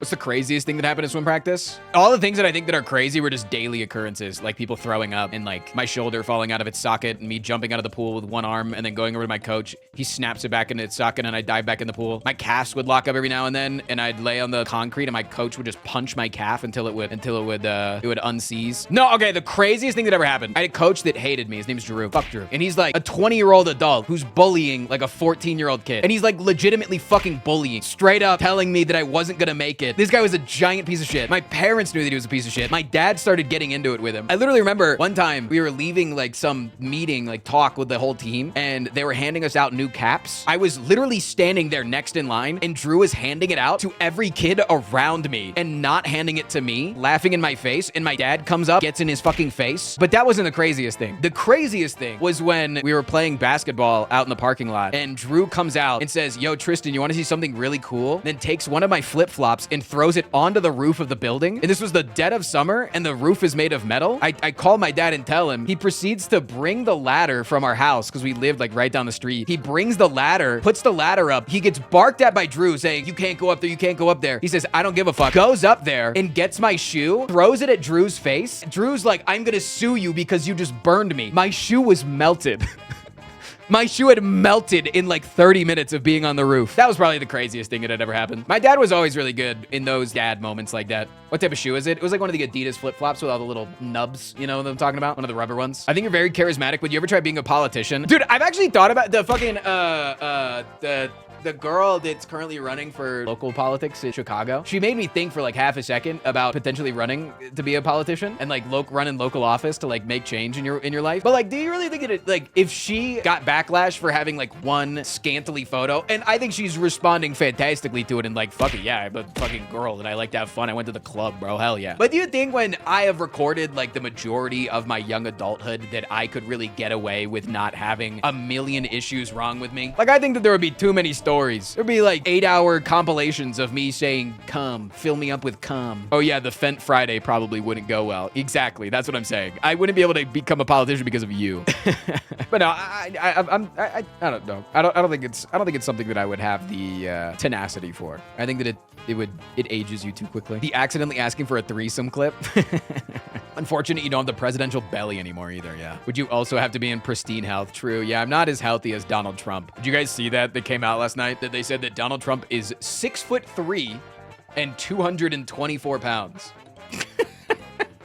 What's the craziest thing that happened in swim practice? All the things that I think that are crazy were just daily occurrences, like people throwing up and like my shoulder falling out of its socket and me jumping out of the pool with one arm and then going over to my coach. He snaps it back into its socket and I dive back in the pool. My calves would lock up every now and then and I'd lay on the concrete and my coach would just punch my calf until it would unseize. No, okay, the craziest thing that ever happened. I had a coach that hated me. His name's Drew. Fuck Drew. And he's like a 20-year-old adult who's bullying like a 14-year-old kid. And he's like legitimately fucking bullying, straight up telling me that I wasn't gonna make it. This guy was a giant piece of shit. My parents knew that he was a piece of shit. My dad started getting into it with him. I literally remember one time we were leaving like some meeting, like talk with the whole team, and they were handing us out new caps. I was literally standing there next in line, and Drew was handing it out to every kid around me and not handing it to me, laughing in my face, and my dad comes up, gets in his fucking face. But that wasn't the craziest thing. The craziest thing was when we were playing basketball out in the parking lot, and Drew comes out and says, "Yo, Tristan, you want to see something really cool?" Then takes one of my flip-flops and throws it onto the roof of the building. And this was the dead of summer and the roof is made of metal. I call my dad and tell him. He proceeds to bring the ladder from our house because we lived like right down the street. He brings the ladder, puts the ladder up. He gets barked at by Drew saying, "You can't go up there. You can't go up there." He says, "I don't give a fuck." Goes up there and gets my shoe, throws it at Drew's face. Drew's like, "I'm gonna sue you because you just burned me." My shoe was melted. My shoe had melted in like 30 minutes of being on the roof. That was probably the craziest thing that had ever happened. My dad was always really good in those dad moments like that. What type of shoe is it? It was like one of the Adidas flip-flops with all the little nubs, you know what I'm talking about? One of the rubber ones. I think you're very charismatic. Would you ever try being a politician? Dude, I've actually thought about the fucking, the girl that's currently running for local politics in Chicago. She made me think for like half a second about potentially running to be a politician and like running local office to like make change in your life. But like, do you really think that like if she got backlash for having like one scantily photo, and I think she's responding fantastically to it and like, fuck it, yeah, I'm a fucking girl and I like to have fun. I went to the club, bro, hell yeah. But do you think when I have recorded like the majority of my young adulthood that I could really get away with not having a million issues wrong with me? Like, I think that there would be too many stories. There'd be like 8-hour compilations of me saying, "Cum, fill me up with cum." Oh yeah, the Fent Friday probably wouldn't go well. Exactly, that's what I'm saying. I wouldn't be able to become a politician because of you. But no, I don't know. I don't think it's something that I would have the tenacity for. I think that it ages you too quickly. The accidentally asking for a threesome clip. Unfortunate you don't have the presidential belly anymore either, yeah. Would you also have to be in pristine health? True, yeah, I'm not as healthy as Donald Trump. Did you guys see that came out last night? That they said that Donald Trump is 6'3" and 224 pounds.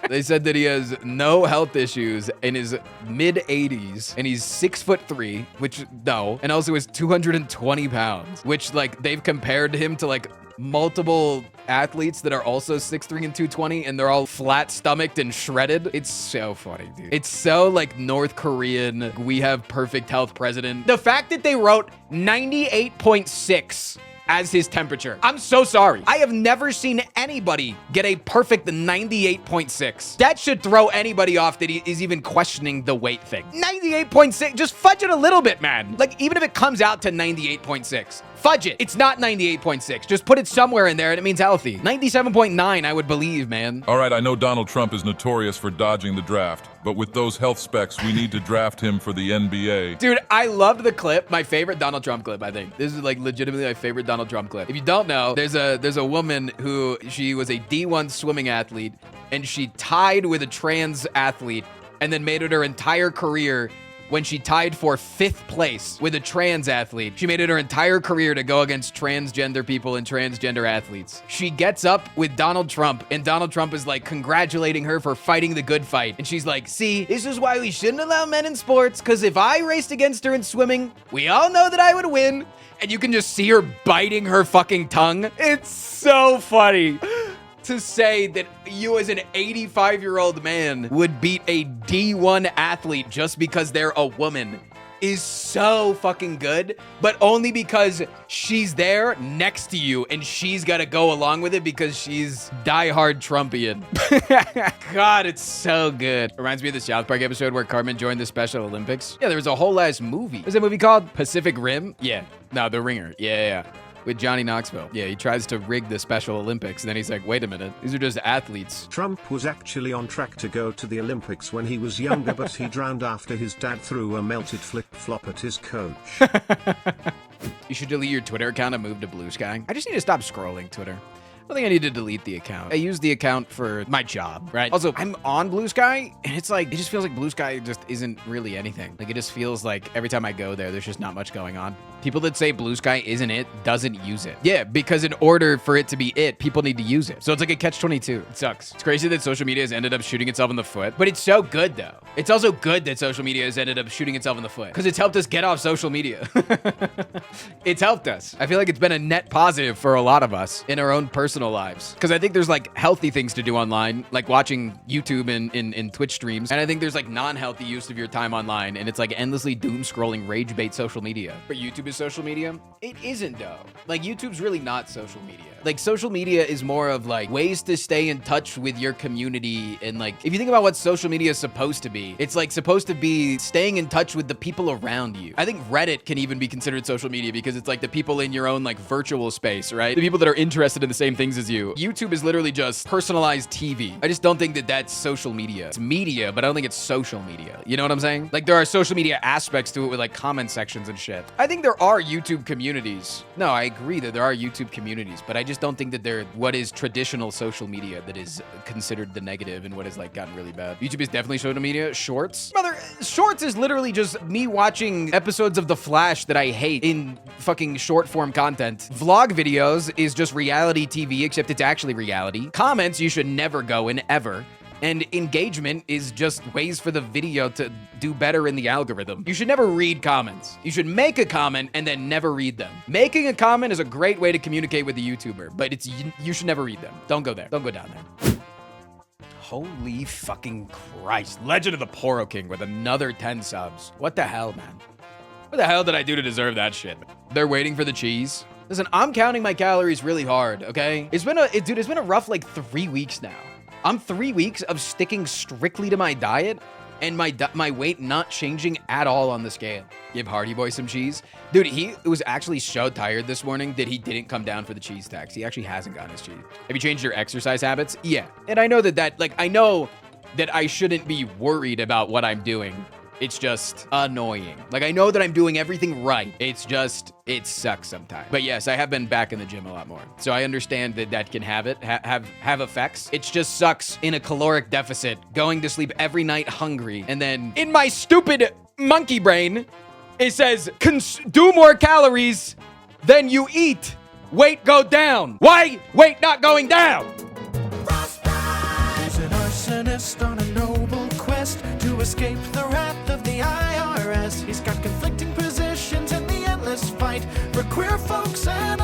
They said that he has no health issues in his mid-80s, and he's 6'3", which, no, and also is 220 pounds, which, like, they've compared him to, like, multiple athletes that are also 6'3" and 220, and they're all flat-stomached and shredded. It's so funny, dude. It's so, like, North Korean, we have perfect health president. The fact that they wrote 98.6 as his temperature. I'm so sorry. I have never seen anybody get a perfect 98.6. That should throw anybody off that is even questioning the weight thing. 98.6, just fudge it a little bit, man. Like, even if it comes out to 98.6, fudge it. It's not 98.6. Just put it somewhere in there and it means healthy. 97.9, I would believe, man. All right, I know Donald Trump is notorious for dodging the draft, but with those health specs, we need to draft him for the NBA. Dude, I loved the clip. My favorite Donald Trump clip, I think. This is like legitimately my favorite Donald Trump clip. If you don't know, there's a woman who, she was a D1 swimming athlete, and she tied with a trans athlete and then made it her entire career. When she tied for 5th place with a trans athlete, she made it her entire career to go against transgender people and transgender athletes. She gets up with Donald Trump, and Donald Trump is like congratulating her for fighting the good fight. And she's like, "See, this is why we shouldn't allow men in sports, because if I raced against her in swimming, we all know that I would win." And you can just see her biting her fucking tongue. It's so funny. To say that you as an 85-year-old man would beat a D1 athlete just because they're a woman is so fucking good, but only because she's there next to you and she's got to go along with it because she's diehard Trumpian. God, it's so good. Reminds me of the South Park episode where Cartman joined the Special Olympics. Yeah, there was a whole ass movie. What was that movie called? Pacific Rim? Yeah. No, The Ringer. Yeah. With Johnny Knoxville. Yeah, he tries to rig the Special Olympics, and then he's like, wait a minute, these are just athletes. Trump was actually on track to go to the Olympics when he was younger, but he drowned after his dad threw a melted flip-flop at his coach. You should delete your Twitter account and move to Blue Sky. I just need to stop scrolling Twitter. I think I need to delete the account. I use the account for my job, right? Also, I'm on Blue Sky, and it's like, it just feels like Blue Sky just isn't really anything. Like, it just feels like every time I go there, there's just not much going on. People that say Blue Sky isn't it, doesn't use it. Yeah, because in order for it to be it, people need to use it. So it's like a catch-22. It sucks. It's crazy that social media has ended up shooting itself in the foot, but it's so good though. It's also good that social media has ended up shooting itself in the foot because it's helped us get off social media. It's helped us. I feel like it's been a net positive for a lot of us in our own personal lives. Because I think there's like healthy things to do online, like watching YouTube and Twitch streams. And I think there's like non-healthy use of your time online. And it's like endlessly doom scrolling, rage bait social media. But YouTube is social media? It isn't though. Like YouTube's really not social media. Like social media is more of like ways to stay in touch with your community. And like, if you think about what social media is supposed to be, it's like supposed to be staying in touch with the people around you. I think Reddit can even be considered social media because it's like the people in your own like virtual space, right? The people that are interested in the same things as you. YouTube is literally just personalized TV. I just don't think that that's social media. It's media, but I don't think it's social media. You know what I'm saying? Like there are social media aspects to it with like comment sections and shit. I think there are YouTube communities. No, I agree that there are YouTube communities, but I just don't think that they're what is traditional social media that is considered the negative and what is like gotten really bad. YouTube is definitely social media. Shorts. Mother, Shorts is literally just me watching episodes of The Flash that I hate in fucking short form content. Vlog videos is just reality TV, except it's actually reality. Comments you should never go in ever. And engagement is just ways for the video to do better in the algorithm. You should never read comments. You should make a comment and then never read them. Making a comment is a great way to communicate with the YouTuber, but you should never read them. Don't go there. Don't go down there. Holy fucking Christ. Legend of the Poro King with another 10 subs. What the hell, man? What the hell did I do to deserve that shit? They're waiting for the cheese. Listen, I'm counting my calories really hard, okay? It's been a rough like 3 weeks now. I'm 3 weeks of sticking strictly to my diet and my weight not changing at all on the scale. Give Hardy Boy some cheese. Dude, he was actually so tired this morning that he didn't come down for the cheese tax. He actually hasn't gotten his cheese. Have you changed your exercise habits? Yeah. And I know I know that I shouldn't be worried about what I'm doing. It's just annoying. Like, I know that I'm doing everything right. It's just, it sucks sometimes. But yes, I have been back in the gym a lot more. So I understand that can have effects. It just sucks in a caloric deficit, going to sleep every night hungry. And then in my stupid monkey brain, it says, do more calories than you eat. Weight go down. Why? Weight not going down. He's an arsonist on a noble quest to escape the wrath of the IRS. He's got conflicting positions in the endless fight for queer folks and